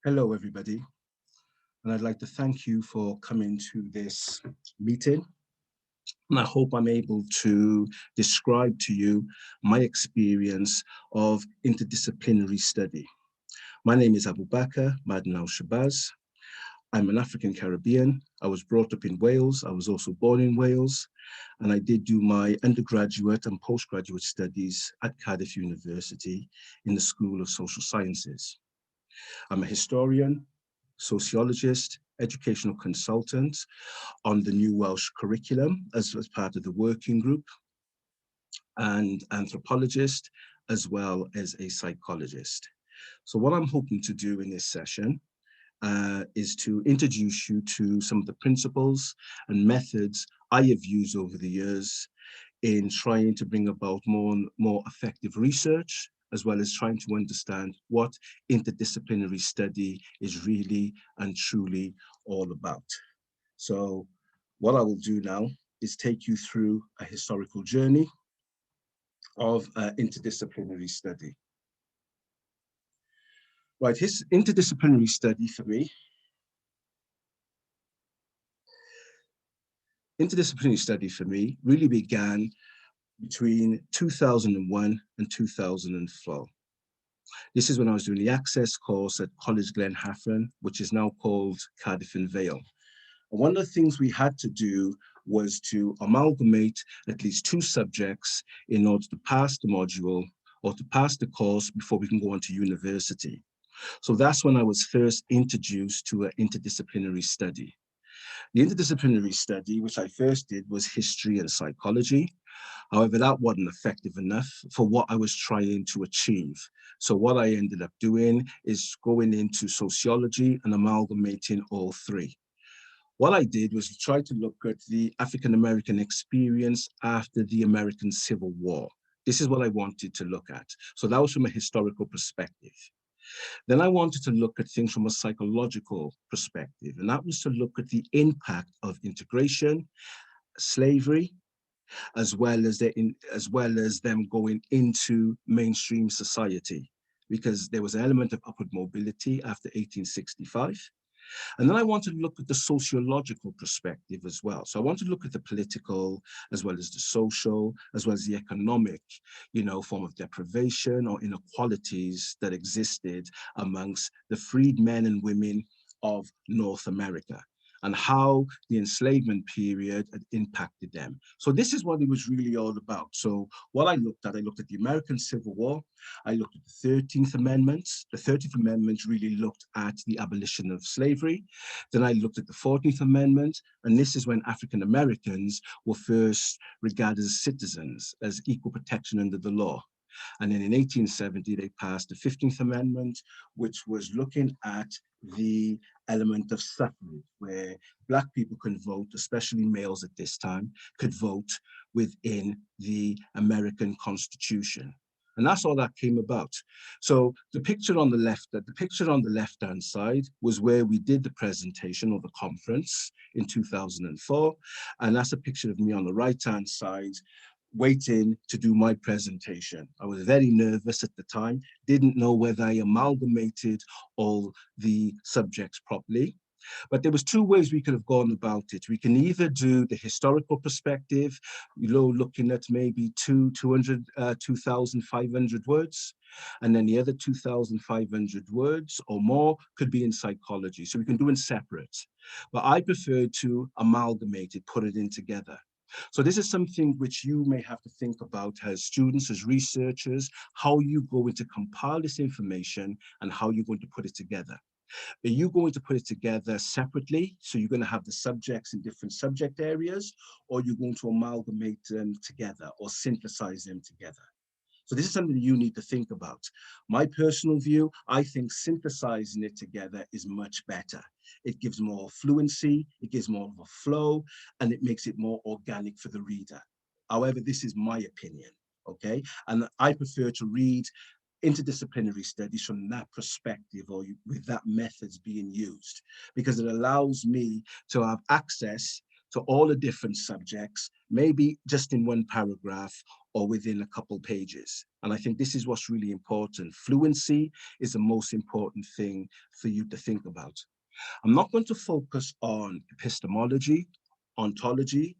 Hello, everybody, and I'd like to thank you for coming to this meeting. And I hope I'm able to describe to you my experience of interdisciplinary study. My name is Abu-Bakr Shabazz. I'm an African Caribbean. I was brought up in Wales. I was also born in Wales, and I did do my undergraduate and postgraduate studies at Cardiff University in the School of Social Sciences. I'm a historian, sociologist, educational consultant on the New Welsh curriculum as part of the working group, and anthropologist, as well as a psychologist. So what I'm hoping to do in this session is to introduce you to some of the principles and methods I have used over the years in trying to bring about more effective research, as well as trying to understand what interdisciplinary study is really and truly all about. So what I will do now is take you through a historical journey of interdisciplinary study. Right, his interdisciplinary study for me, really began between 2001 and 2004. This is when I was doing the access course at College Glenhaffon, which is now called Cardiff and Vale. And one of the things we had to do was to amalgamate at least two subjects in order to pass the module or to pass the course before we can go on to university. So that's when I was first introduced to an interdisciplinary study. The interdisciplinary study, which I first did, was history and psychology. However, that wasn't effective enough for what I was trying to achieve. So what I ended up doing is going into sociology and amalgamating all three. What I did was try to look at the African-American experience after the American Civil War. This is what I wanted to look at. So that was from a historical perspective. Then I wanted to look at things from a psychological perspective, and that was to look at the impact of integration, slavery, as well as them going into mainstream society, because there was an element of upward mobility after 1865. And then I wanted to look at the sociological perspective as well. So I wanted to look at the political, as well as the social, as well as the economic, form of deprivation or inequalities that existed amongst the freed men and women of North America, and how the enslavement period had impacted them. So this is what it was really all about. So what I looked at the American Civil War. I looked at the 13th Amendment. The 13th Amendment really looked at the abolition of slavery. Then I looked at the 14th Amendment, and this is when African Americans were first regarded as citizens, as equal protection under the law. And then in 1870, they passed the 15th Amendment, which was looking at the element of suffrage, where Black people can vote, especially males at this time, could vote within the American Constitution. And that's all that came about. So the picture on the left-hand side was where we did the presentation or the conference in 2004. And that's a picture of me on the right-hand side, waiting to do my presentation. I was very nervous at the time, didn't know whether I amalgamated all the subjects properly. But there was two ways we could have gone about it. We can either do the historical perspective, looking at maybe 2,500 words, and then the other 2,500 words or more could be in psychology. So we can do it separate. But I prefer to amalgamate it, put it in together. So this is something which you may have to think about as students, as researchers, how you're going to compile this information and how you're going to put it together. Are you going to put it together separately? So you're going to have the subjects in different subject areas, or you're going to amalgamate them together or synthesize them together? So this is something you need to think about. My personal view, I think synthesizing it together is much better. It gives more fluency, it gives more of a flow, and it makes it more organic for the reader. However, this is my opinion, okay? And I prefer to read interdisciplinary studies from that perspective, or with that methods being used, because it allows me to have access to all the different subjects, maybe just in one paragraph or within a couple pages. And I think this is what's really important. Fluency is the most important thing for you to think about. I'm not going to focus on epistemology, ontology,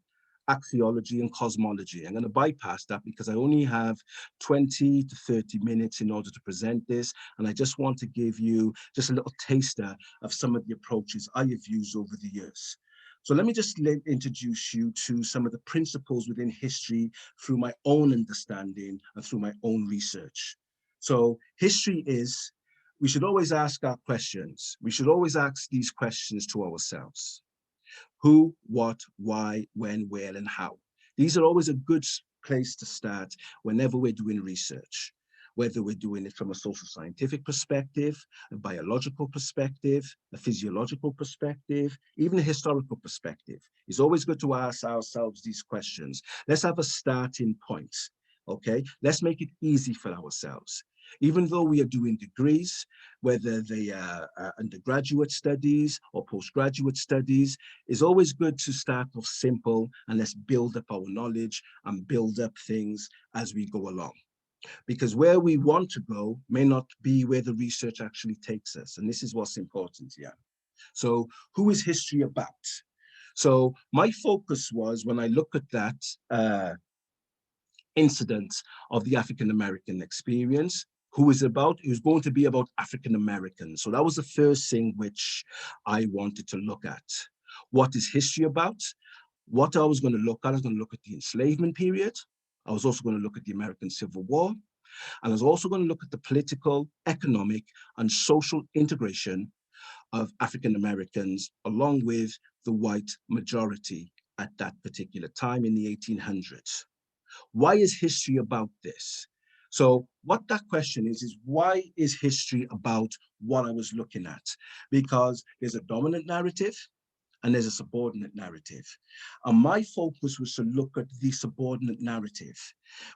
axiology, and cosmology. I'm going to bypass that because I only have 20 to 30 minutes in order to present this. And I just want to give you just a little taster of some of the approaches I have used over the years. So let me just introduce you to some of the principles within history through my own understanding and through my own research. So history is, we should always ask our questions. We should always ask these questions to ourselves. Who, what, why, when, where, and how. These are always a good place to start whenever we're doing research, whether we're doing it from a social scientific perspective, a biological perspective, a physiological perspective, even a historical perspective. It's always good to ask ourselves these questions. Let's have a starting point, okay? Let's make it easy for ourselves. Even though we are doing degrees, whether they are undergraduate studies or postgraduate studies, it's always good to start off simple and let's build up our knowledge and build up things as we go along. Because where we want to go may not be where the research actually takes us. And this is what's important here. So who is history about? So my focus was, when I look at that incident of the African-American experience, who is about, it was going to be about African-Americans. So that was the first thing which I wanted to look at. What is history about? What I was going to look at, I was going to look at the enslavement period. I was also going to look at the American Civil War. And I was also going to look at the political, economic, and social integration of African-Americans along with the white majority at that particular time in the 1800s. Why is history about this? So what that question is why is history about what I was looking at? Because there's a dominant narrative and there's a subordinate narrative. And my focus was to look at the subordinate narrative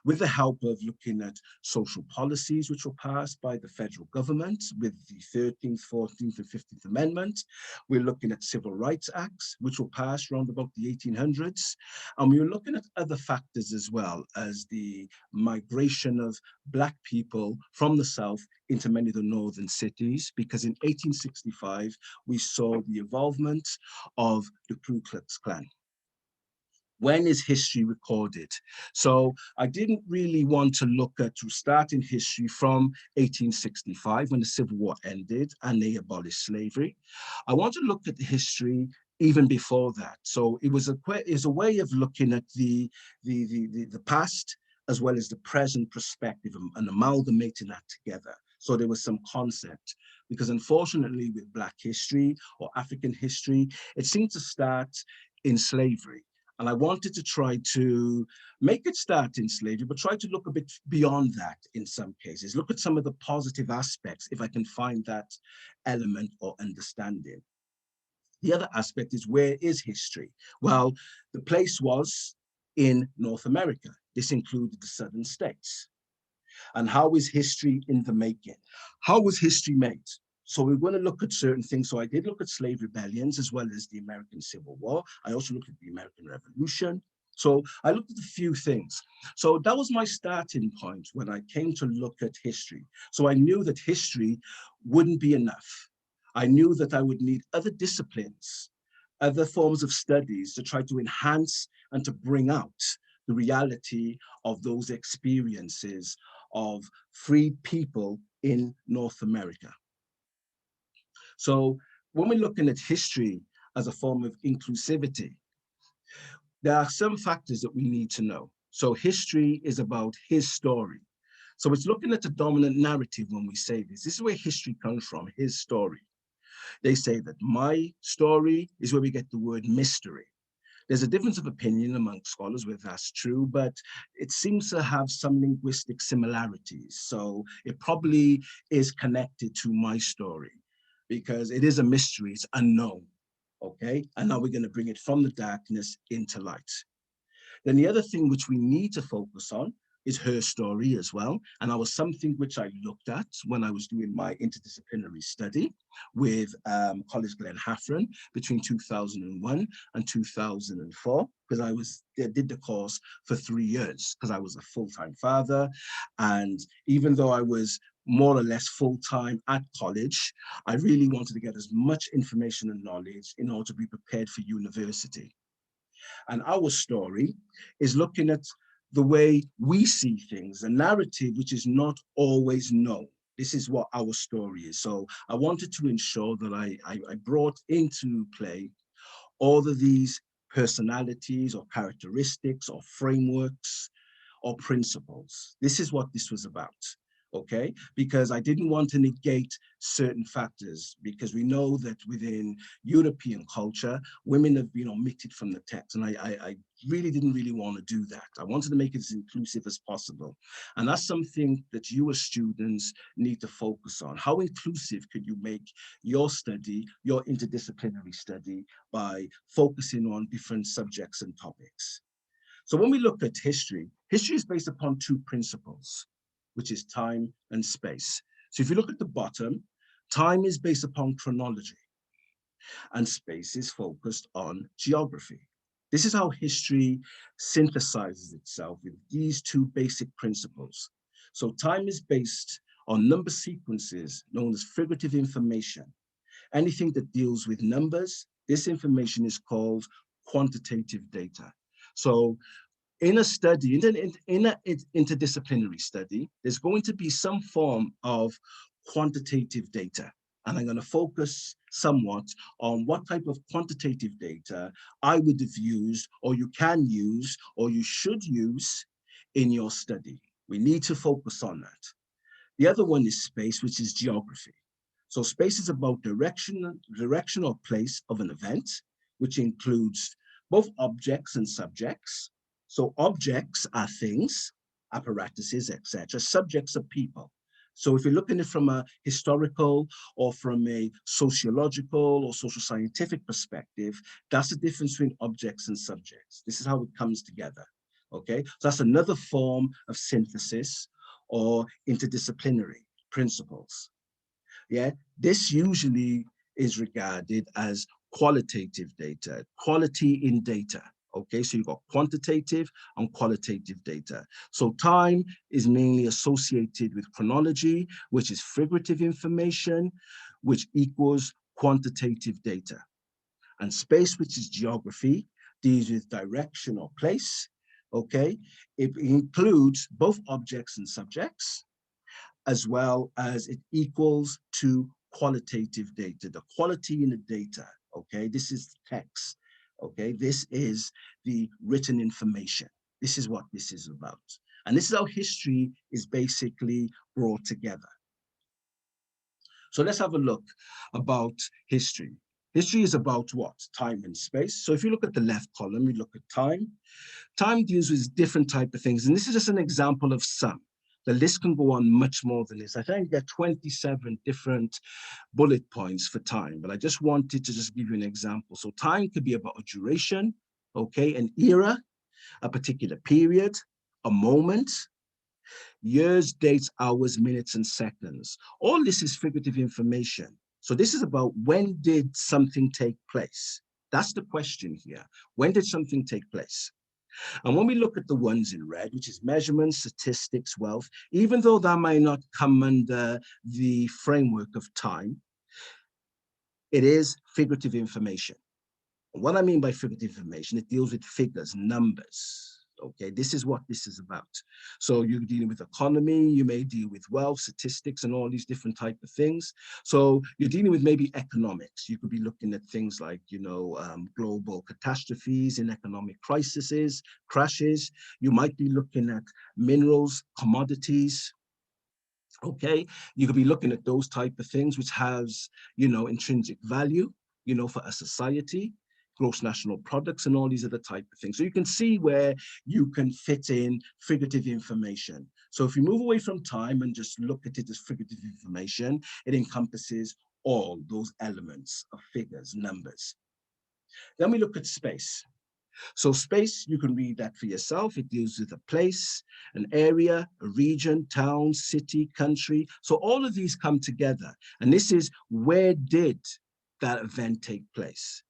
with the help of looking at social policies which were passed by the federal government with the 13th, 14th, and 15th Amendment. We're looking at civil rights acts which were passed around about the 1800s. And we were looking at other factors as well as the migration of Black people from the South into many of the northern cities, because in 1865, we saw the involvement of the Ku Klux Klan. When is history recorded? So I didn't really want to look at to start in history from 1865 when the Civil War ended and they abolished slavery. I want to look at the history even before that. So it was a way of looking at the past as well as the present perspective and amalgamating that together. So there was some concept, because unfortunately with Black history or African history, it seemed to start in slavery. And I wanted to try to make it start in slavery, but try to look a bit beyond that in some cases. Look at some of the positive aspects, if I can find that element or understanding. The other aspect is, where is history? Well, the place was in North America. This included the southern states. And how is history in the making? How was history made? So we're going to look at certain things. So I did look at slave rebellions as well as the American Civil War. I also looked at the American Revolution. So I looked at a few things. So that was my starting point when I came to look at history. So I knew that history wouldn't be enough. I knew that I would need other disciplines, other forms of studies to try to enhance and to bring out the reality of those experiences of free people in North America. So when we're looking at history as a form of inclusivity, there are some factors that we need to know. So history is about his story. So it's looking at the dominant narrative when we say this. This is where history comes from, his story. They say that my story is where we get the word mystery. There's a difference of opinion among scholars whether that's true, but it seems to have some linguistic similarities. So it probably is connected to my story because it is a mystery, it's unknown, okay? And now we're gonna bring it from the darkness into light. Then the other thing which we need to focus on is her story as well. And that was something which I looked at when I was doing my interdisciplinary study with College Glenhaffron between 2001 and 2004, because I did the course for 3 years because I was a full-time father. And even though I was more or less full-time at college, I really wanted to get as much information and knowledge in order to be prepared for university. And our story is looking at the way we see things, a narrative which is not always known. This is what our story is. So I wanted to ensure that I brought into play all of these personalities or characteristics or frameworks or principles. This is what this was about, okay? Because I didn't want to negate certain factors, because we know that within European culture, women have been omitted from the text, and I really didn't want to do that. I wanted to make it as inclusive as possible. And that's something that you as students need to focus on. How inclusive could you make your study, your interdisciplinary study, by focusing on different subjects and topics? So when we look at history, history is based upon 2 principles, which is time and space. So if you look at the bottom, time is based upon chronology and space is focused on geography. This is how history synthesizes itself with these 2 basic principles. So time is based on number sequences known as figurative information. Anything that deals with numbers, this information is called quantitative data. So in a study, in an interdisciplinary study, there's going to be some form of quantitative data. And I'm going to focus somewhat on what type of quantitative data I would have used, or you can use, or you should use in your study. We need to focus on that. The other one is space, which is geography. So space is about direction or place of an event, which includes both objects and subjects. So objects are things, apparatuses, etc. Subjects are people. So if you're looking at it from a historical or from a sociological or social scientific perspective, that's the difference between objects and subjects. This is how it comes together, okay? So that's another form of synthesis or interdisciplinary principles. Yeah, this usually is regarded as qualitative data, quality in data. Okay, so you've got quantitative and qualitative data. So time is mainly associated with chronology, which is figurative information, which equals quantitative data. And space, which is geography, deals with direction or place. Okay, it includes both objects and subjects, as well as it equals to qualitative data, the quality in the data, okay? This is text, okay? This is the written information. This is what this is about. And this is how history is basically brought together. So let's have a look about history. History is about what? Time and space. So if you look at the left column, we look at time. Time deals with different type of things. And this is just an example of some. The list can go on much more than this. I think there are 27 different bullet points for time, but I just wanted to just give you an example. So time could be about a duration, okay, an era, a particular period, a moment, years, dates, hours, minutes, and seconds. All this is figurative information. So this is about when did something take place? That's the question here. When did something take place? And when we look at the ones in red, which is measurements, statistics, wealth, even though that might not come under the framework of time, it is figurative information. And what I mean by figurative information, it deals with figures, numbers. Okay, this is what this is about. So you're dealing with economy, you may deal with wealth, statistics, and all these different type of things. So you're dealing with maybe economics. You could be looking at things like, global catastrophes and economic crises, crashes. You might be looking at minerals, commodities. Okay, you could be looking at those type of things, which has, intrinsic value, for a society, gross national products, and all these other type of things. So you can see where you can fit in figurative information. So if you move away from time and just look at it as figurative information, it encompasses all those elements of figures, numbers. Then we look at space. So space, you can read that for yourself. It deals with a place, an area, a region, town, city, country. So all of these come together. And this is, where did that event take place?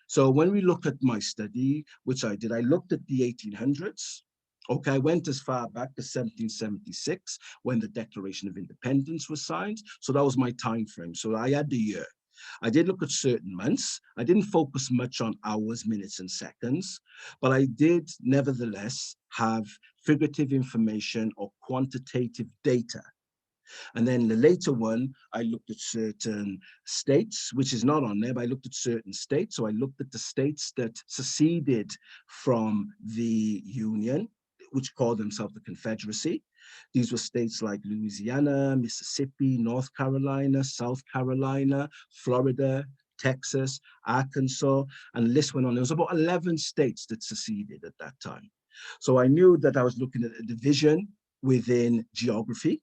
So when we look at my study, which I did, I looked at the 1800s. Okay, I went as far back as 1776 when the Declaration of Independence was signed. So that was my time frame. So I had the year. I did look at certain months. I didn't focus much on hours, minutes, and seconds, but I did nevertheless have figurative information or quantitative data. And then the later one, I looked at certain states, which is not on there, but I looked at certain states. So I looked at the states that seceded from the Union, which called themselves the Confederacy. These were states like Louisiana, Mississippi, North Carolina, South Carolina, Florida, Texas, Arkansas, and the list went on. There was about 11 states that seceded at that time. So I knew that I was looking at a division within geography.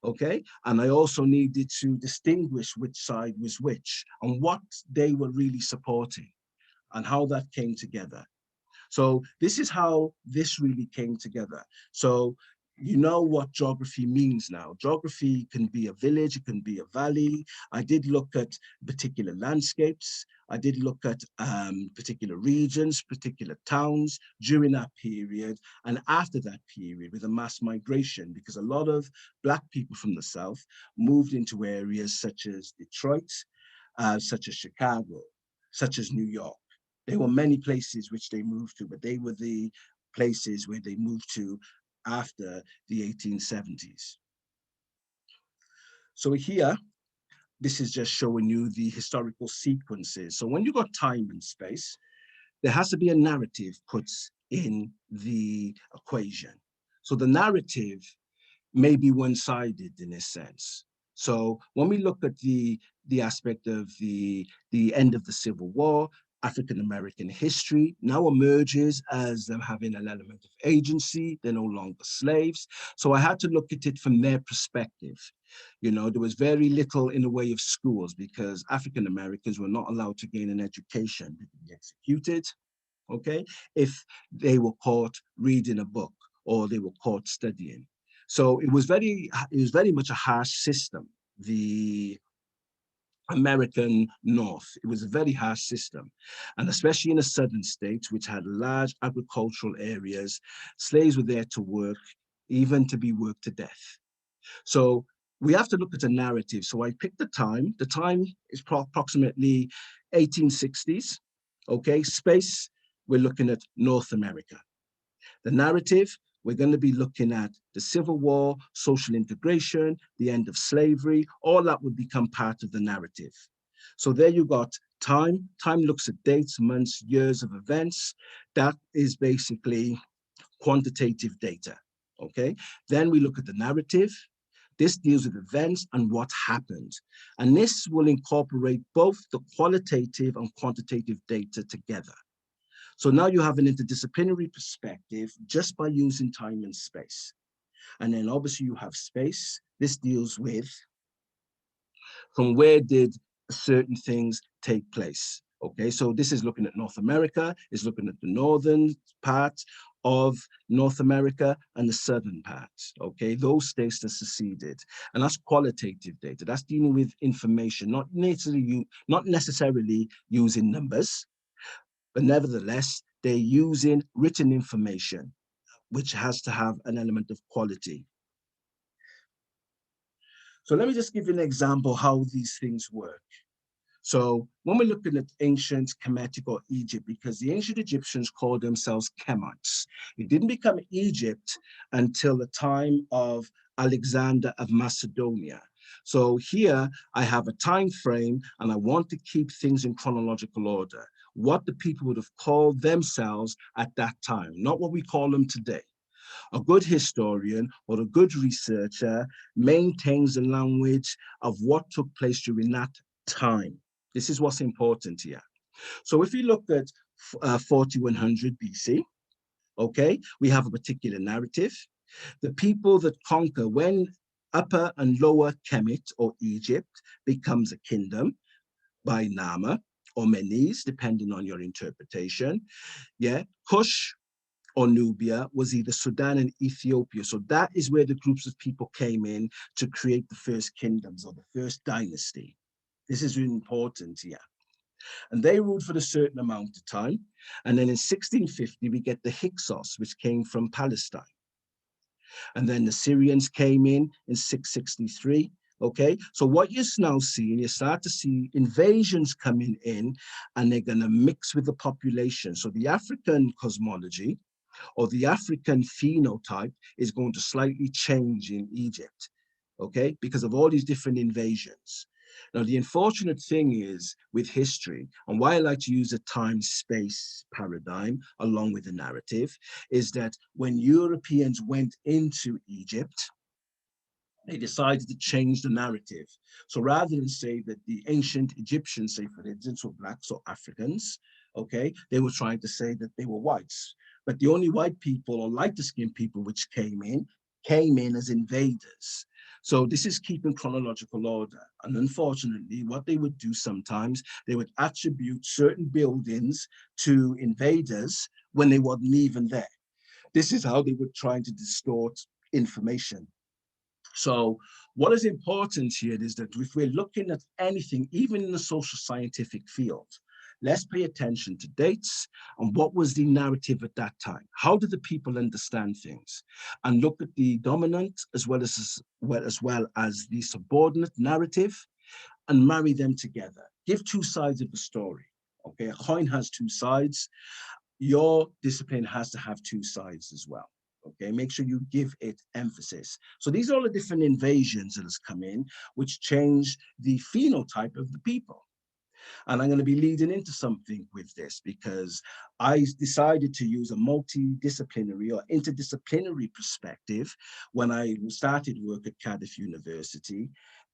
Okay, and I also needed to distinguish which side was which and what they were really supporting and how that came together. So this is how this really came together. So you know what geography means now. Geography can be a village, it can be a valley. I did look at particular landscapes. I did look at particular regions, particular towns during that period and after that period with a mass migration, because a lot of Black people from the South moved into areas such as Detroit, such as Chicago, such as New York. There were many places which they moved to, but they were the places where they moved to after the 1870s. So here, this is just showing you the historical sequences. So when you got time and space, there has to be a narrative put in the equation. So the narrative may be one-sided in a sense. So when we look at the aspect of the end of the Civil War, African-American history now emerges as them having an element of agency. They're no longer slaves. So I had to look at it from their perspective. You know, there was very little in the way of schools because African-Americans were not allowed to gain an education. They could be executed, okay, if they were caught reading a book or they were caught studying. So it was very much a harsh system. The American North. It was a very harsh system. And especially in the southern states, which had large agricultural areas, slaves were there to work, even to be worked to death. So we have to look at a narrative. So I picked the time. The time is approximately 1860s. Okay, space, we're looking at North America. The narrative, we're going to be looking at the Civil War, social integration, the end of slavery, all that would become part of the narrative. So there you got time. Time looks at dates, months, years of events. That is basically quantitative data, okay? Then we look at the narrative. This deals with events and what happened. And this will incorporate both the qualitative and quantitative data together. So now you have an interdisciplinary perspective just by using time and space. And then obviously you have space. This deals with from where did certain things take place. Okay, so this is looking at North America, is looking at the northern part of North America and the southern part. Okay, those states that seceded. And that's qualitative data. That's dealing with information, not necessarily using numbers, but nevertheless, they're using written information, which has to have an element of quality. So let me just give you an example how these things work. So when we're looking at ancient Kemetic or Egypt, because the ancient Egyptians called themselves Kemites, it didn't become Egypt until the time of Alexander of Macedonia. So here I have a time frame and I want to keep things in chronological order. What the people would have called themselves at that time, not what we call them today. A good historian or a good researcher maintains the language of what took place during that time. This is what's important here. So if you look at 4100 BC, okay, we have a particular narrative. The people that conquer when Upper and Lower Kemet or Egypt becomes a kingdom by Nama. or Menes, depending on your interpretation. Yeah, Kush or Nubia was either Sudan and Ethiopia. So that is where the groups of people came in to create the first kingdoms or the first dynasty. This is really important here. And they ruled for a certain amount of time. And then in 1650, we get the Hyksos, which came from Palestine. And then the Syrians came in 663. Okay, so what you're now seeing, you start to see invasions coming in, and they're going to mix with the population. So the African cosmology or the African phenotype is going to slightly change in Egypt, okay, because of all these different invasions. Now, the unfortunate thing is with history, and why I like to use a time-space paradigm along with the narrative, is that when Europeans went into Egypt, they decided to change the narrative. So rather than say that the ancient Egyptians, say for instance, were blacks or Africans, okay, they were trying to say that they were whites. But the only white people or lighter-skinned people which came in as invaders. So this is keeping chronological order. And unfortunately, what they would do sometimes, they would attribute certain buildings to invaders when they wasn't even there. This is how they were trying to distort information. So what is important here is that if we're looking at anything, even in the social scientific field, let's pay attention to dates and what was the narrative at that time. How did the people understand things? And look at the dominant as well as the subordinate narrative and marry them together. Give two sides of the story. Okay, a coin has two sides. Your discipline has to have two sides as well. Okay, make sure you give it emphasis. So these are all the different invasions that has come in, which change the phenotype of the people. And I'm going to be leading into something with this because I decided to use a multidisciplinary or interdisciplinary perspective when I started work at Cardiff University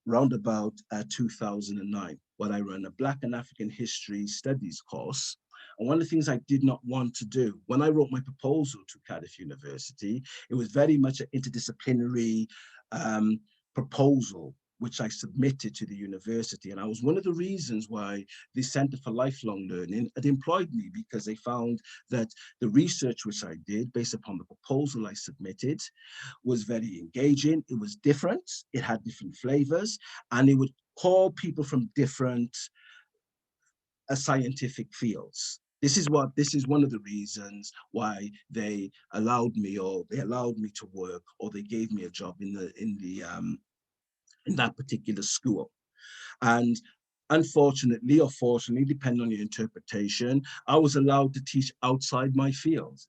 round about 2009, when I ran a Black and African History Studies course. And one of the things I did not want to do, when I wrote my proposal to Cardiff University, it was very much an interdisciplinary proposal which I submitted to the university. And I was one of the reasons why the Center for Lifelong Learning had employed me, because they found that the research which I did based upon the proposal I submitted was very engaging. It was different, it had different flavors, and it would call people from different scientific fields. This is one of the reasons why they allowed me to work, or they gave me a job in that particular school. And unfortunately or fortunately, depending on your interpretation, I was allowed to teach outside my field.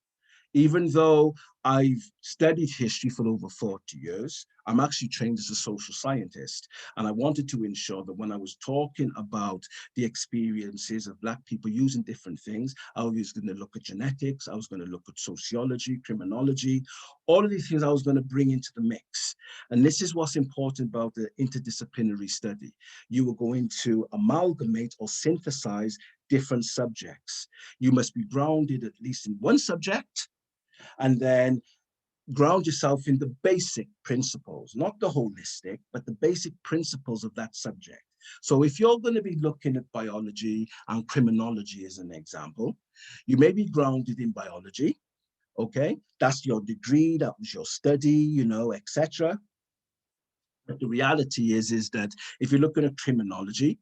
Even though I've studied history for over 40 years, I'm actually trained as a social scientist. And I wanted to ensure that when I was talking about the experiences of Black people using different things, I was going to look at genetics, I was going to look at sociology, criminology, all of these things I was going to bring into the mix. And this is what's important about the interdisciplinary study. You are going to amalgamate or synthesize different subjects. You must be grounded at least in one subject, and then ground yourself in the basic principles, not the holistic, but the basic principles of that subject. So if you're going to be looking at biology and criminology as an example, you may be grounded in biology, okay? That's your degree, that was your study, etc. But the reality is that if you're looking at criminology,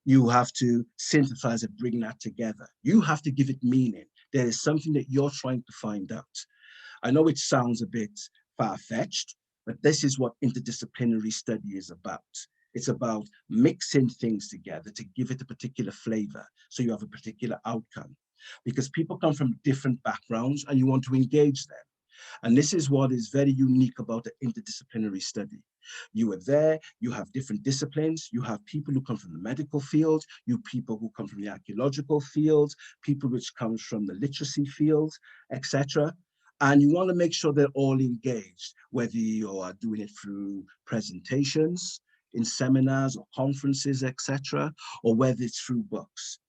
you have to synthesize and bring that together. You have to give it meaning. There is something that you're trying to find out. I know it sounds a bit far-fetched, but this is what interdisciplinary study is about. It's about mixing things together to give it a particular flavor, so you have a particular outcome. Because people come from different backgrounds and you want to engage them. And this is what is very unique about the interdisciplinary study. You are there, you have different disciplines, you have people who come from the medical field, you people who come from the archaeological field, people which comes from the literacy field, etc. And you want to make sure they're all engaged, whether you are doing it through presentations, in seminars or conferences, etc., or whether it's through books.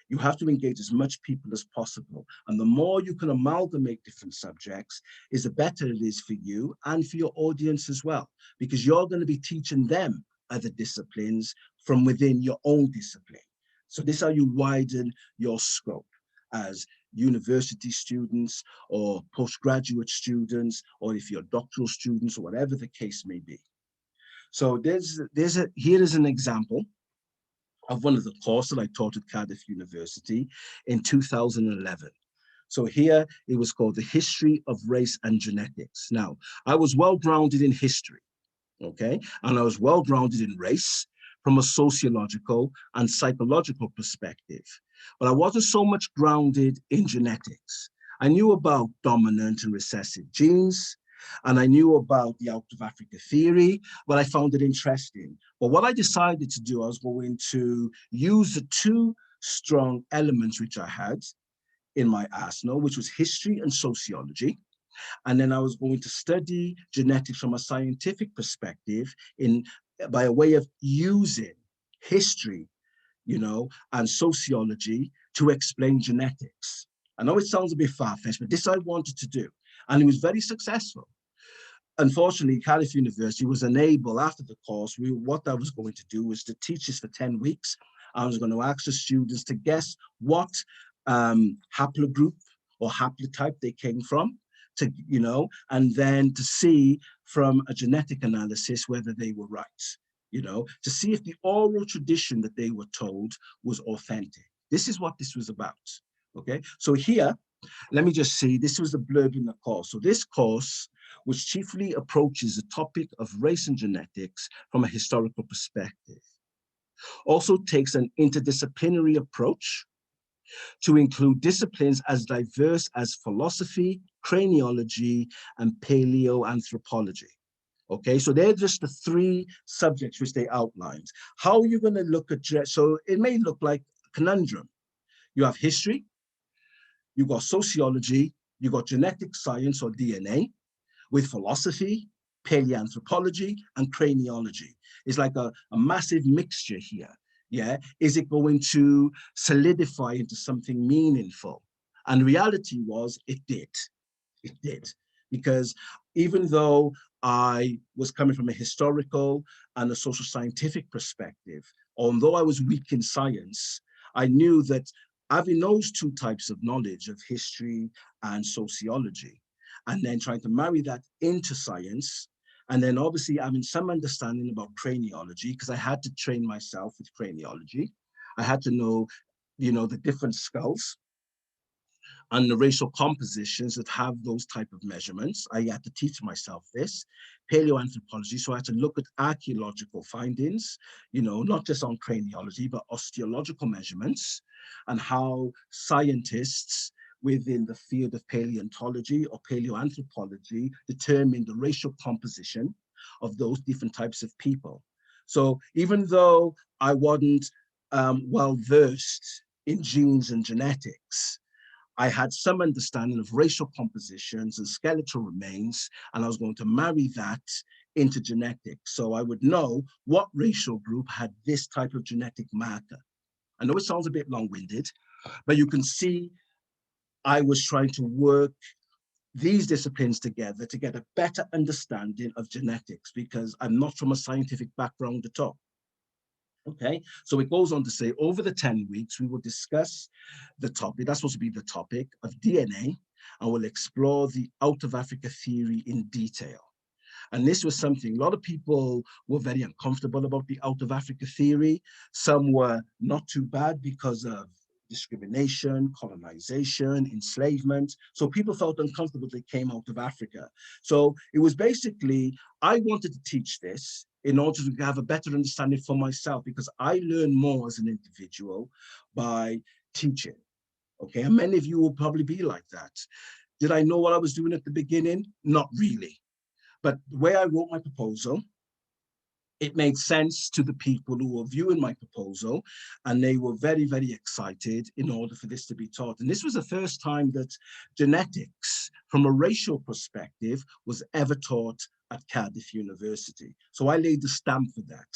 You have to engage as much people as possible. And the more you can amalgamate different subjects, is the better it is for you and for your audience as well, because you're going to be teaching them other disciplines from within your own discipline. So this is how you widen your scope as university students or postgraduate students, or if you're doctoral students or whatever the case may be. So here is an example of one of the courses that I taught at Cardiff University in 2011. So here it was called The History of Race and Genetics. Now, I was well grounded in history, okay? And I was well grounded in race from a sociological and psychological perspective. But I wasn't so much grounded in genetics. I knew about dominant and recessive genes, and I knew about the Out of Africa theory, but I found it interesting. But what I decided to do, I was going to use the two strong elements which I had in my arsenal, which was history and sociology. And then I was going to study genetics from a scientific perspective by a way of using history, and sociology to explain genetics. I know it sounds a bit far-fetched, but this I wanted to do. And it was very successful. Unfortunately, Cardiff University was unable, after the course, what I was going to do was to teach this for 10 weeks. I was going to ask the students to guess what haplogroup or haplotype they came from, and then to see from a genetic analysis whether they were right, to see if the oral tradition that they were told was authentic. This is what this was about, okay? So here, let me just see, this was the blurb in the course. So this course, which chiefly approaches the topic of race and genetics from a historical perspective, also takes an interdisciplinary approach to include disciplines as diverse as philosophy, craniology, and paleoanthropology. Okay, so they're just the three subjects which they outlined. How are you going to look at, so it may look like a conundrum. You have history, you got sociology, you got genetic science or DNA, with philosophy, paleoanthropology, and craniology. It's like a massive mixture here. Yeah, is it going to solidify into something meaningful? And reality was it did. It did. Because even though I was coming from a historical and a social scientific perspective, although I was weak in science, I knew that having those two types of knowledge of history and sociology, and then trying to marry that into science, and then obviously having some understanding about craniology, because I had to train myself with craniology. I had to know, the different skulls and the racial compositions that have those type of measurements. I had to teach myself this. Paleoanthropology, so I had to look at archaeological findings, not just on craniology, but osteological measurements, and how scientists within the field of paleontology or paleoanthropology determine the racial composition of those different types of people. So even though I wasn't well versed in genes and genetics, I had some understanding of racial compositions and skeletal remains, and I was going to marry that into genetics. So I would know what racial group had this type of genetic marker. I know it sounds a bit long-winded, but you can see I was trying to work these disciplines together to get a better understanding of genetics, because I'm not from a scientific background at all. Okay, so it goes on to say, over the 10 weeks, we will discuss the topic, that's supposed to be the topic of DNA, and we'll explore the Out of Africa theory in detail. And this was something, a lot of people were very uncomfortable about the Out of Africa theory. Some were not too bad because of discrimination, colonization, enslavement. So people felt uncomfortable they came out of Africa. So it was basically, I wanted to teach this in order to have a better understanding for myself, because I learn more as an individual by teaching. Okay, and many of you will probably be like that. Did I know what I was doing at the beginning? Not really. But the way I wrote my proposal, it made sense to the people who were viewing my proposal, and they were very, very excited in order for this to be taught. And this was the first time that genetics from a racial perspective was ever taught at Cardiff University. So I laid the stamp for that.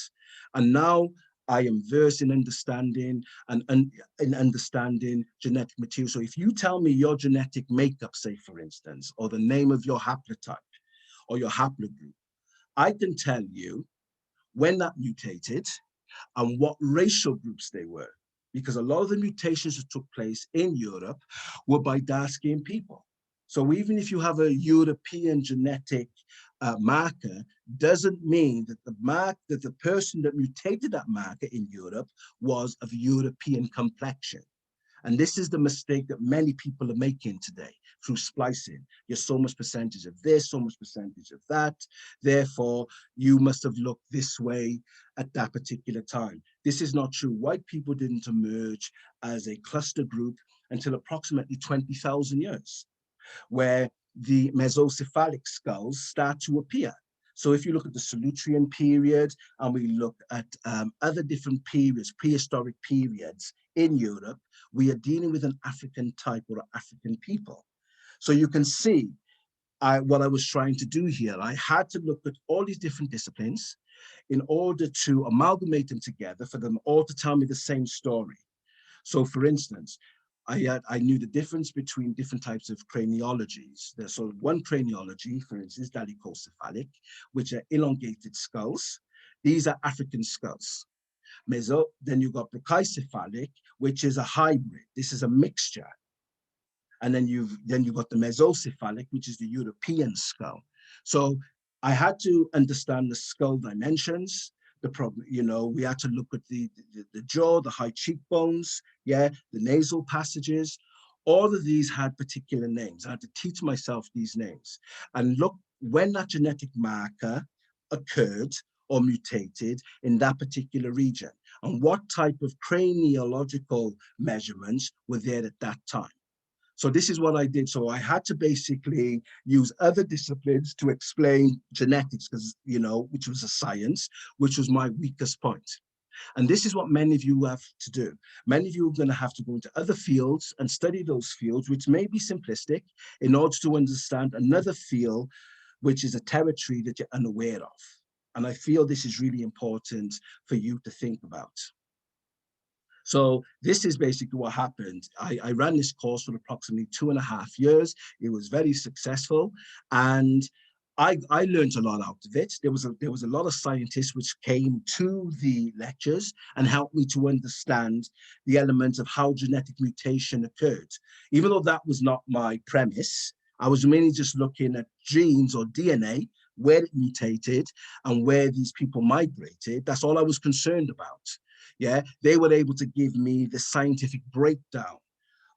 And now I am versed in understanding in understanding genetic material. So if you tell me your genetic makeup, say for instance, or the name of your haplotype or your haplogroup, I can tell you when that mutated and what racial groups they were, because a lot of the mutations that took place in Europe were by dark-skinned people. So even if you have a European genetic marker, doesn't mean that the person that mutated that marker in Europe was of European complexion. And this is the mistake that many people are making today through splicing. You're so much percentage of this, so much percentage of that. Therefore, you must have looked this way at that particular time. This is not true. White people didn't emerge as a cluster group until approximately 20,000 years, where the mesocephalic skulls start to appear. So if you look at the Solutrean period and we look at other different periods, prehistoric periods in Europe, we are dealing with an African type or African people. So you can see what I was trying to do here. I had to look at all these different disciplines in order to amalgamate them together for them all to tell me the same story. So for instance, I knew the difference between different types of craniologies. There's sort of one craniology, for instance, dolichocephalic, which are elongated skulls. These are African skulls. Then you've got brachycephalic, which is a hybrid. This is a mixture. And then you've got the mesocephalic, which is the European skull. So I had to understand the skull dimensions. The problem, we had to look at the jaw, the high cheekbones, the nasal passages. All of these had particular names. I had to teach myself these names and look when that genetic marker occurred or mutated in that particular region and what type of craniological measurements were there at that time. So this is what I did. So I had to basically use other disciplines to explain genetics, because, which was a science, which was my weakest point. And this is what many of you have to do. Many of you are going to have to go into other fields and study those fields, which may be simplistic, in order to understand another field, which is a territory that you're unaware of. And I feel this is really important for you to think about. So this is basically what happened. I ran this course for approximately 2.5 years. It was very successful, and I learned a lot out of it. There was a lot of scientists which came to the lectures and helped me to understand the elements of how genetic mutation occurred. Even though that was not my premise, I was mainly just looking at genes or DNA, where it mutated and where these people migrated. That's all I was concerned about. They were able to give me the scientific breakdown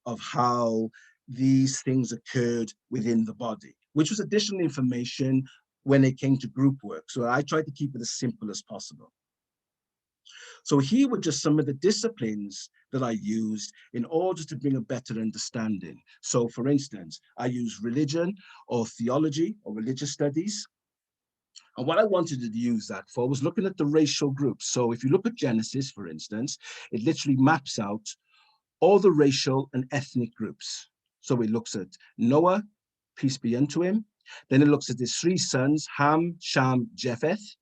of how these things occurred within the body, which was additional information when it came to group work. So I tried to keep it as simple as possible. So here were just some of the disciplines that I used in order to bring a better understanding. So for instance, I used religion or theology or religious studies. And what I wanted to use that for was looking at the racial groups. So if you look at Genesis, for instance, it literally maps out all the racial and ethnic groups. So it looks at Noah, peace be unto him. Then it looks at his 3 sons, Ham, Shem, Japheth.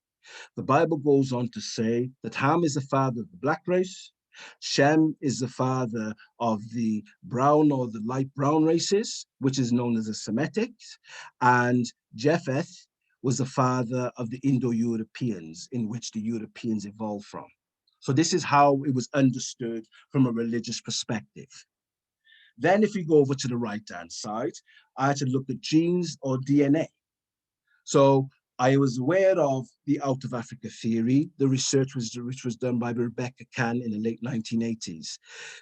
The Bible goes on to say that Ham is the father of the black race. Shem is the father of the brown or the light brown races, which is known as the Semitics. And Japheth was the father of the Indo-Europeans, in which the Europeans evolved from. So this is how it was understood from a religious perspective. Then if we go over to the right-hand side, I had to look at genes or DNA. So I was aware of the out of Africa theory, the research which was done by Rebecca Kahn in the late 1980s.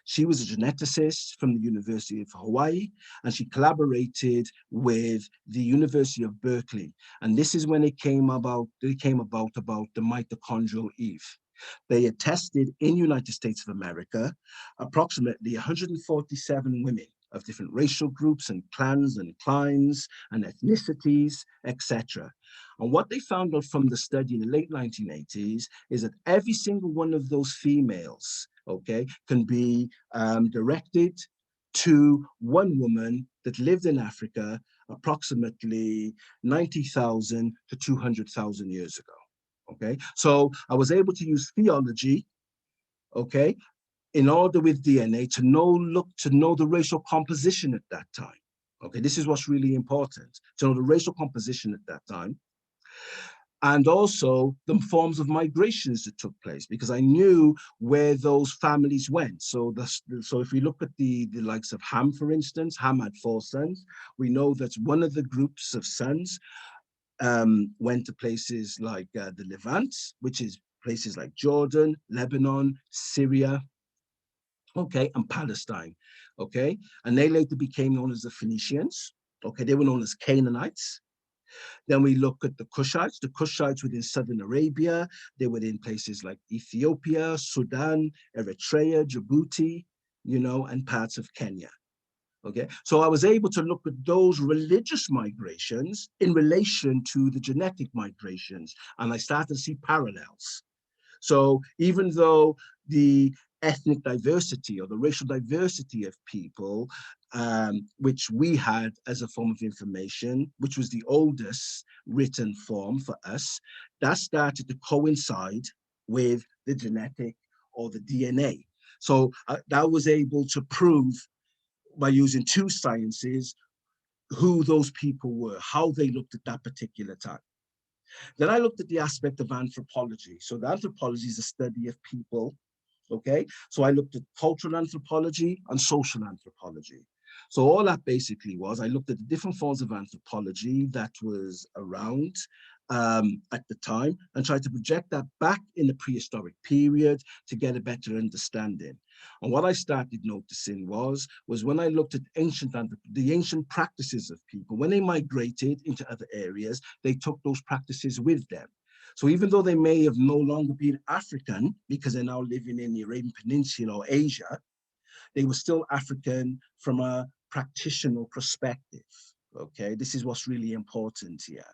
She was a geneticist from the University of Hawaii, and she collaborated with the University of Berkeley. And this is when it came about the mitochondrial Eve. They had tested in United States of America approximately 147 women of different racial groups and clans and clines and ethnicities, etc. And what they found out from the study in the late 1980s is that every single one of those females, can be directed to one woman that lived in Africa approximately 90,000 to 200,000 years ago. So I was able to use theology, in order with DNA to know the racial composition at that time. This is what's really important, to know the racial composition at that time. and also the forms of migrations that took place, because I knew where those families went. So so if we look at the likes of Ham, for instance, Ham had 4 sons. We know that one of the groups of sons went to places like the Levant, which is places like Jordan, Lebanon, Syria, okay, and Palestine, okay? And they later became known as the Phoenicians, okay? They were known as Canaanites. Then we look at the Kushites. The Kushites within southern Arabia. They were in places like Ethiopia, Sudan, Eritrea, Djibouti, you know, and parts of Kenya. Okay, so I was able to look at those religious migrations in relation to the genetic migrations, and I started to see parallels. So even though the ethnic diversity or the racial diversity of people, which we had as a form of information, which was the oldest written form for us, that started to coincide with the genetic or the DNA. So that was able to prove by using 2 sciences who those people were, how they looked at that particular time. Then I looked at the aspect of anthropology. So the anthropology is a study of people, okay? So I looked at cultural anthropology and social anthropology. So all that basically was, I looked at the different forms of anthropology that was around at the time and tried to project that back in the prehistoric period to get a better understanding. And what I started noticing was when I looked at the ancient practices of people, when they migrated into other areas, they took those practices with them. So even though they may have no longer been African because they're now living in the Arabian Peninsula or Asia, they were still African from a practitioner perspective. Okay, this is what's really important here.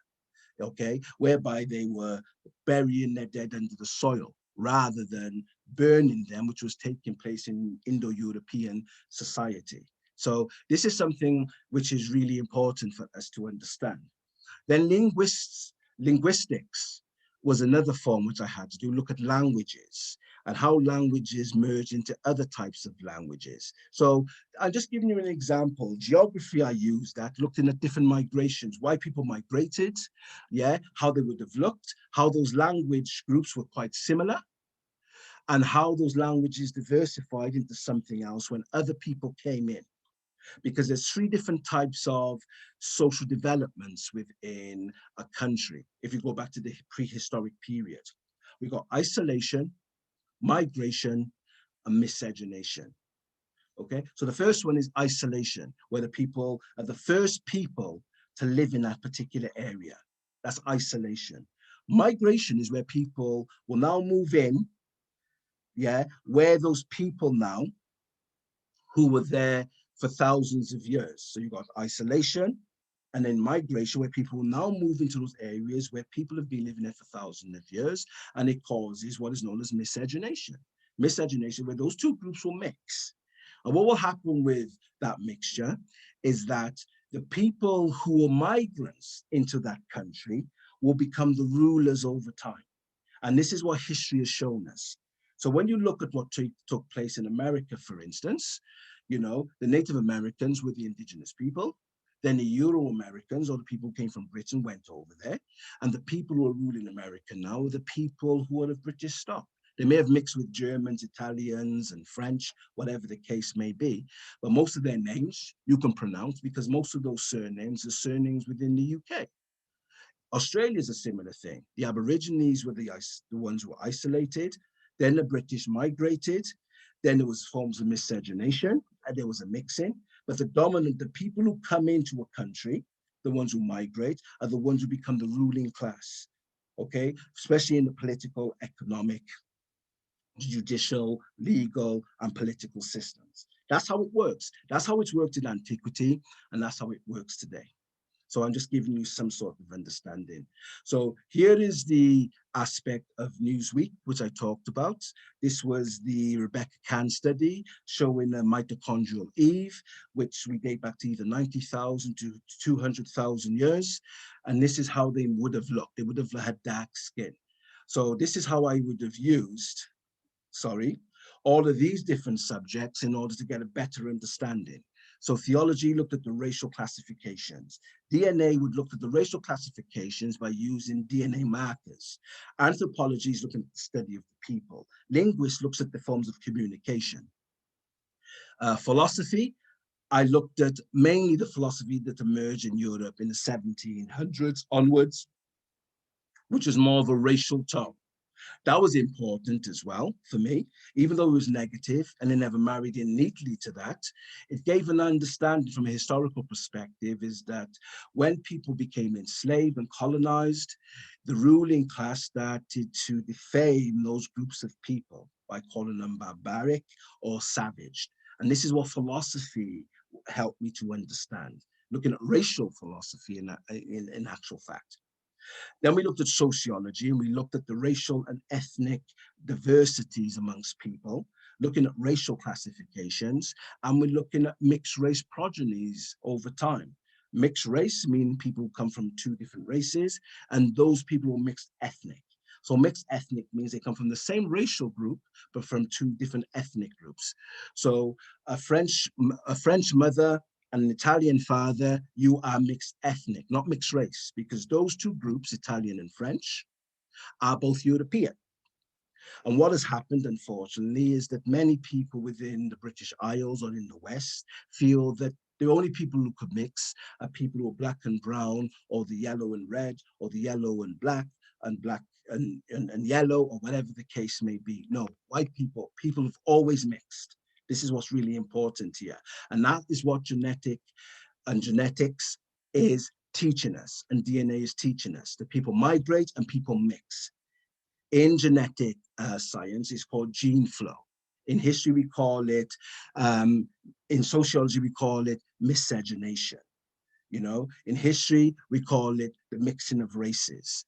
Okay, whereby they were burying their dead under the soil rather than burning them, which was taking place in Indo-European society. So this is something which is really important for us to understand. Then linguistics was another form which I had to do, look at languages and how languages merge into other types of languages. So I'm just giving you an example. Geography, I used that, looking at different migrations, why people migrated, yeah, how they would have looked, how those language groups were quite similar, and how those languages diversified into something else when other people came in, because there's 3 different types of social developments within a country. If you go back to the prehistoric period, we got isolation, migration, and miscegenation. Okay, so the first one is isolation, where the people are the first people to live in that particular area. That's isolation. Migration is where people will now move in, yeah, where those people now who were there for thousands of years. So you got isolation and then migration, where people will now move into those areas where people have been living there for thousands of years, and it causes what is known as miscegenation. Miscegenation, where those 2 groups will mix. And what will happen with that mixture is that the people who are migrants into that country will become the rulers over time. And this is what history has shown us. So when you look at what took place in America, for instance, you know, the Native Americans were the indigenous people. Then the Euro-Americans, or the people who came from Britain, went over there. And the people who are ruling America now are the people who are of British stock. They may have mixed with Germans, Italians, and French, whatever the case may be. But most of their names you can pronounce because most of those surnames are surnames within the UK. Australia is a similar thing. The Aborigines were the ones who were isolated. Then the British migrated. Then there was forms of miscegenation, and there was a mixing. But the people who come into a country, the ones who migrate, are the ones who become the ruling class, okay? Especially in the political, economic, judicial, legal, and political systems. That's how it works. That's how it's worked in antiquity, and that's how it works today. So I'm just giving you some sort of understanding. So here is the aspect of Newsweek, which I talked about. This was the Rebecca Cann study showing a mitochondrial Eve, which we date back to either 90,000 to 200,000 years. And this is how they would have looked. They would have had dark skin. So this is how I would have used, all of these different subjects in order to get a better understanding. So theology looked at the racial classifications. DNA would look at the racial classifications by using DNA markers. Anthropology is looking at the study of the people. Linguists looks at the forms of communication. Philosophy, I looked at mainly the philosophy that emerged in Europe in the 1700s onwards, which was more of a racial tone. That was important as well for me, even though it was negative and it never married in neatly to that. It gave an understanding from a historical perspective is that when people became enslaved and colonized, the ruling class started to defame those groups of people by calling them barbaric or savage. And this is what philosophy helped me to understand, looking at racial philosophy in actual fact. Then we looked at sociology and we looked at the racial and ethnic diversities amongst people, looking at racial classifications, and we're looking at mixed race progenies over time. Mixed race meaning people who come from two different races, and those people who are mixed ethnic. So mixed ethnic means they come from the same racial group, but from two different ethnic groups. So a French mother and an Italian father, you are mixed ethnic, not mixed race, because those two groups, Italian and French, are both European. And what has happened, unfortunately, is that many people within the British Isles or in the West feel that the only people who could mix are people who are black and brown, or the yellow and red, or the yellow and black and yellow, or whatever the case may be. No, white people have always mixed. This is what's really important here. And that is what genetics is teaching us, and DNA is teaching us, that people migrate and people mix. In genetic science, it's called gene flow. In history, we call it, in sociology, we call it miscegenation. You know, in history, we call it the mixing of races.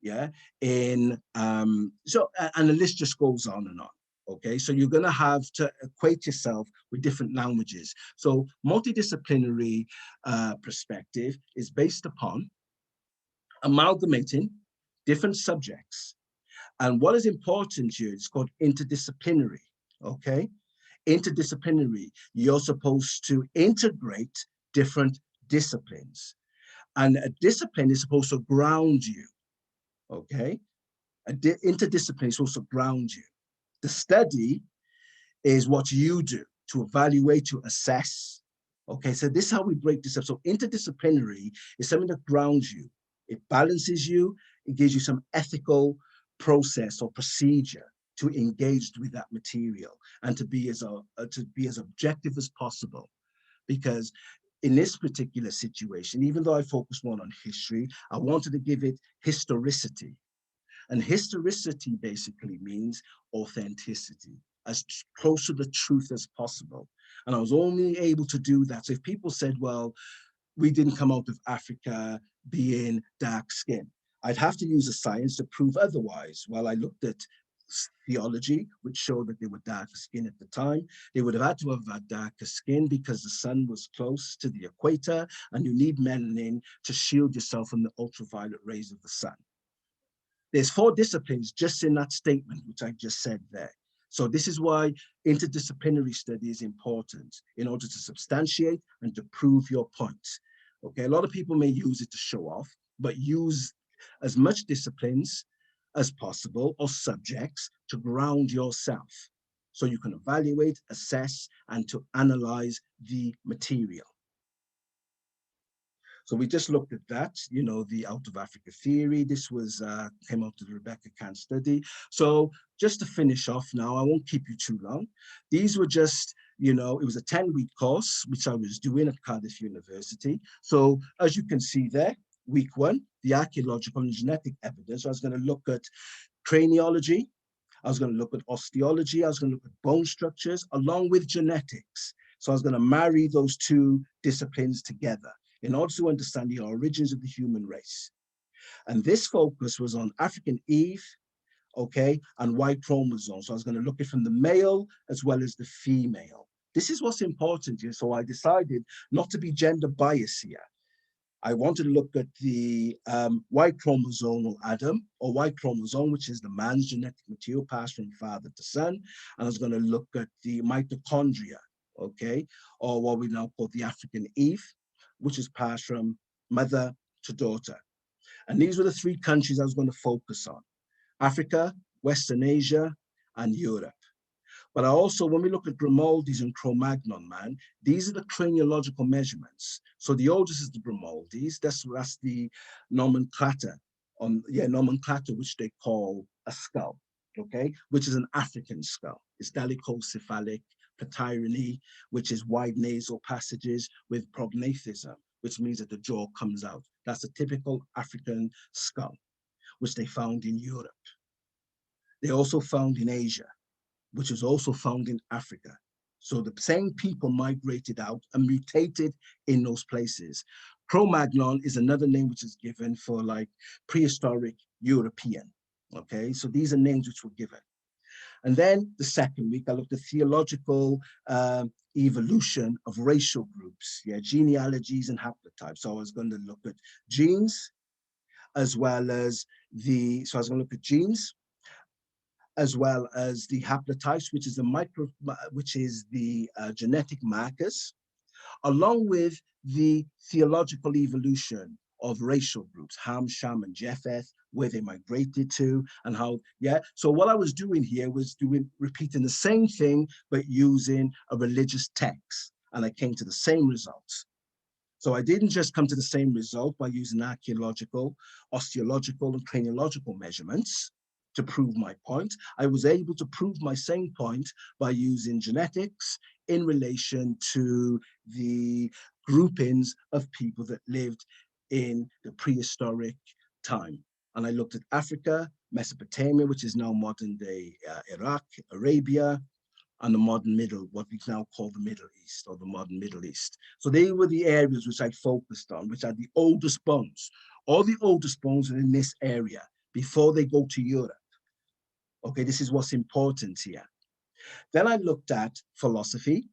Yeah, and the list just goes on and on. Okay, so you're going to have to equate yourself with different languages. So multidisciplinary perspective is based upon amalgamating different subjects. And what is important here is called interdisciplinary. Okay, interdisciplinary, you're supposed to integrate different disciplines. And a discipline is supposed to ground you. Okay, interdisciplinary is supposed to ground you. The study is what you do to evaluate, to assess. Okay, so this is how we break this up. So interdisciplinary is something that grounds you. It balances you. It gives you some ethical process or procedure to engage with that material and to be as objective as possible. Because in this particular situation, even though I focus more on history, I wanted to give it historicity. And historicity basically means authenticity, as close to the truth as possible. And I was only able to do that. So if people said, well, we didn't come out of Africa being dark skinned, I'd have to use a science to prove otherwise. Well, I looked at theology, which showed that they were darker skin at the time. They would have had to have had darker skin because the sun was close to the equator and you need melanin to shield yourself from the ultraviolet rays of the sun. There's 4 disciplines just in that statement, which I just said there. So this is why interdisciplinary study is important in order to substantiate and to prove your points. Okay, a lot of people may use it to show off, but use as much disciplines as possible or subjects to ground yourself so you can evaluate, assess, and to analyze the material. So we just looked at that, you know, the out of Africa theory. This was came out of the Rebecca Khan study. So just to finish off now, I won't keep you too long. These were just, you know, it was a 10-week course, which I was doing at Cardiff University. So as you can see there, week 1, the archaeological and genetic evidence. So I was going to look at craniology. I was going to look at osteology. I was going to look at bone structures along with genetics. So I was going to marry those 2 disciplines together in order to understand the origins of the human race. And this focus was on African Eve, okay, and Y chromosome. So I was going to look at it from the male as well as the female. This is what's important here. So I decided not to be gender biased here. I wanted to look at the Y chromosomal Adam, or Y chromosome, which is the man's genetic material passed from father to son. And I was going to look at the mitochondria, okay, or what we now call the African Eve, which is passed from mother to daughter. And these were the three countries I was going to focus on: Africa, Western Asia, and Europe. But I also, when we look at Grimaldi's and Cro-Magnon, man, these are the craniological measurements. So the oldest is the Grimaldi's. That's the nomenclature nomenclature, which they call a skull, okay, which is an African skull. It's dolichocephalic, patyrony, which is wide nasal passages with prognathism, which means that the jaw comes out. That's a typical African skull, which they found in Europe. They also found in Asia, which is also found in Africa. So the same people migrated out and mutated in those places. Cro-Magnon is another name which is given for like prehistoric European. Okay, so these are names which were given. And then the second week, I looked at theological evolution of racial groups, genealogies and haplotypes. So I was going to look at genes as well as so I was going to look at genes, as well as the haplotypes, which is the genetic markers, along with the theological evolution of racial groups, Ham, Sham, and Japheth, where they migrated to, and how, So what I was doing here was repeating the same thing, but using a religious text, and I came to the same results. So I didn't just come to the same result by using archaeological, osteological, and craniological measurements to prove my point. I was able to prove my same point by using genetics in relation to the groupings of people that lived in the prehistoric time. And I looked at Africa, Mesopotamia, which is now modern day Iraq, Arabia, and the modern what we now call the Middle East, or the modern Middle East. So they were the areas which I focused on, which are the oldest bones. All the oldest bones are in this area before they go to Europe. Okay, this is what's important here. Then I looked at philosophy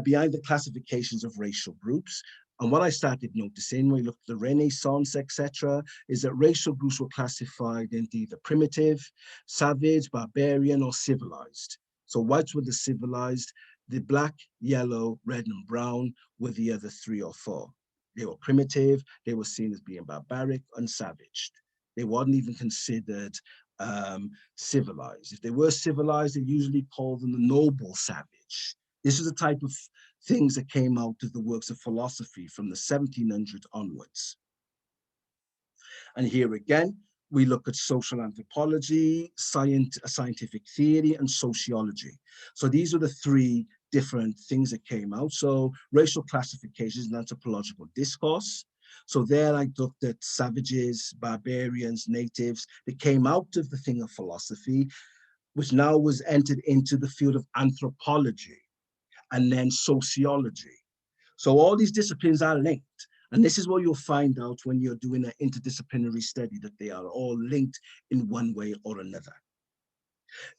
behind the classifications of racial groups. And what I started noticing when we looked at the Renaissance, etc., is that racial groups were classified into either primitive, savage, barbarian, or civilized. So whites were the civilized, the black, yellow, red, and brown were the other 3 or 4. They were primitive, they were seen as being barbaric and savaged. They weren't even considered civilized. If they were civilized, they usually called them the noble savage. This is the type of things that came out of the works of philosophy from the 1700s onwards. And here again, we look at social anthropology, scientific theory, and sociology. So these are the 3 different things that came out. So racial classifications and anthropological discourse. So there I looked at savages, barbarians, natives that came out of the thing of philosophy, which now was entered into the field of anthropology and then sociology. So all these disciplines are linked. And this is what you'll find out when you're doing an interdisciplinary study, that they are all linked in one way or another.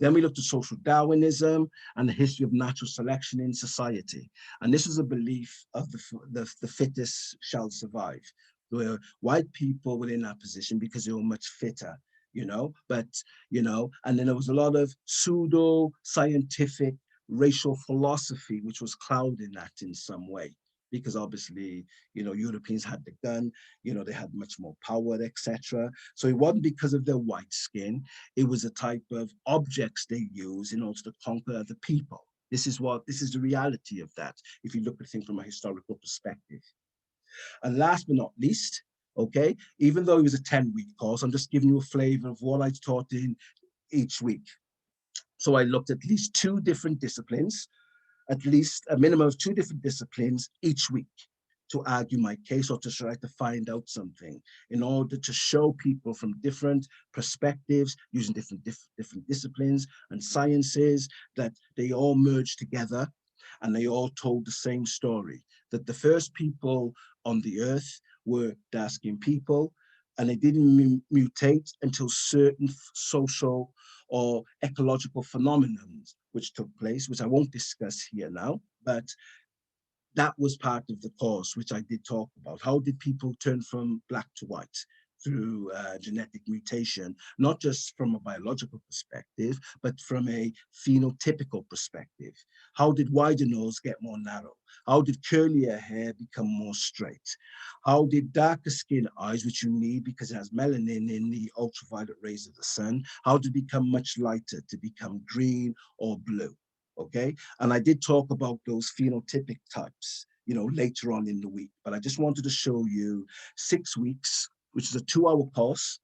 Then we looked at social Darwinism and the history of natural selection in society. And this was a belief of the fittest shall survive, where white people were in that position because they were much fitter, and then there was a lot of pseudo scientific racial philosophy, which was clouding that in some way, because obviously, Europeans had the gun, they had much more power, etc. So it wasn't because of their white skin, it was a type of objects they use in order to conquer other people. This is the reality of that, if you look at things from a historical perspective. And last but not least, okay, even though it was a 10-week course, I'm just giving you a flavor of what I taught in each week. So I looked at least 2 different disciplines, at least a minimum of 2 different disciplines each week, to argue my case or to try to find out something, in order to show people from different perspectives, using different disciplines and sciences, that they all merge together and they all told the same story, that the first people on the earth were dark-skinned people, and they didn't mutate until certain social or ecological phenomena which took place, which I won't discuss here now, but that was part of the course, which I did talk about. How did people turn from black to white? through genetic mutation, not just from a biological perspective, but from a phenotypical perspective. How did wider nose get more narrow? How did curlier hair become more straight? How did darker skin eyes, which you need because it has melanin in the ultraviolet rays of the sun, how did it become much lighter to become green or blue? Okay, and I did talk about those phenotypic types, later on in the week, but I just wanted to show you 6 weeks, which is a 2-hour course,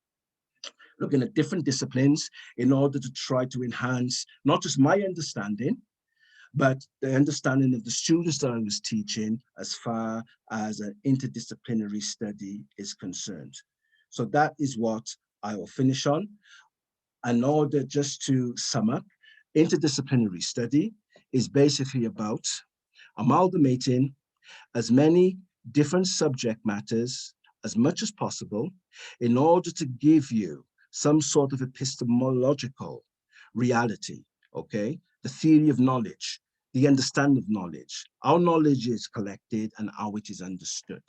looking at different disciplines in order to try to enhance not just my understanding, but the understanding of the students that I was teaching as far as an interdisciplinary study is concerned. So that is what I will finish on. In order just to sum up, interdisciplinary study is basically about amalgamating as many different subject matters as much as possible in order to give you some sort of epistemological reality, okay? The theory of knowledge, the understanding of knowledge, how knowledge is collected and how it is understood.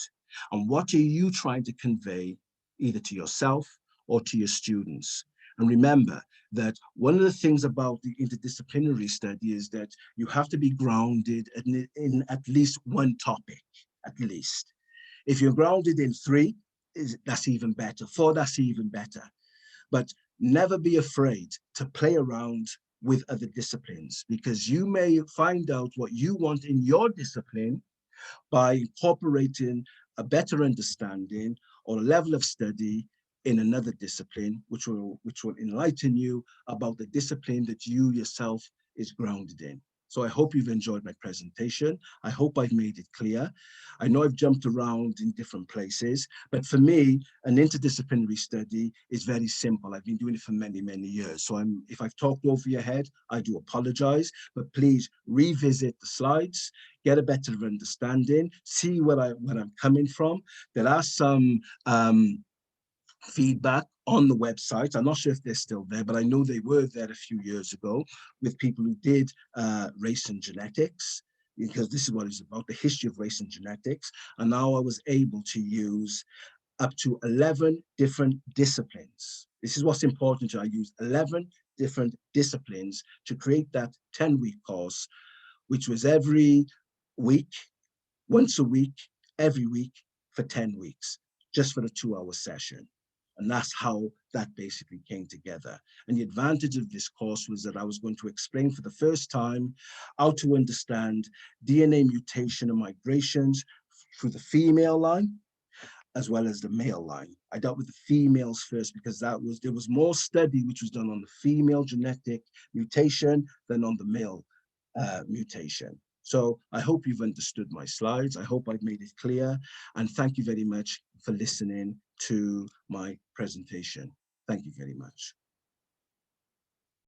And what are you trying to convey either to yourself or to your students? And remember that one of the things about the interdisciplinary study is that you have to be grounded in at least one topic, at least. If you're grounded in 3, that's even better. 4, that's even better. But never be afraid to play around with other disciplines, because you may find out what you want in your discipline by incorporating a better understanding or a level of study in another discipline, which will enlighten you about the discipline that you yourself is grounded in. So I hope you've enjoyed my presentation. I hope I've made it clear. I know I've jumped around in different places, but for me, an interdisciplinary study is very simple. I've been doing it for many, many years. So if I've talked over your head, I do apologize, but please revisit the slides, get a better understanding, see where I'm coming from. There are some feedback on the website. I'm not sure if they're still there, but I know they were there a few years ago with people who did race and genetics, because this is what it's about, the history of race and genetics. And now I was able to use up to 11 different disciplines. This is what's important. I use 11 different disciplines to create that 10-week course, which was every week, once a week, every week for 10 weeks, just for the 2-hour session. And that's how that basically came together. And the advantage of this course was that I was going to explain for the first time how to understand DNA mutation and migrations through the female line as well as the male line. I dealt with the females first because there was more study which was done on the female genetic mutation than on the male mutation. So I hope you've understood my slides. I hope I've made it clear. And thank you very much for listening to my presentation. Thank you very much.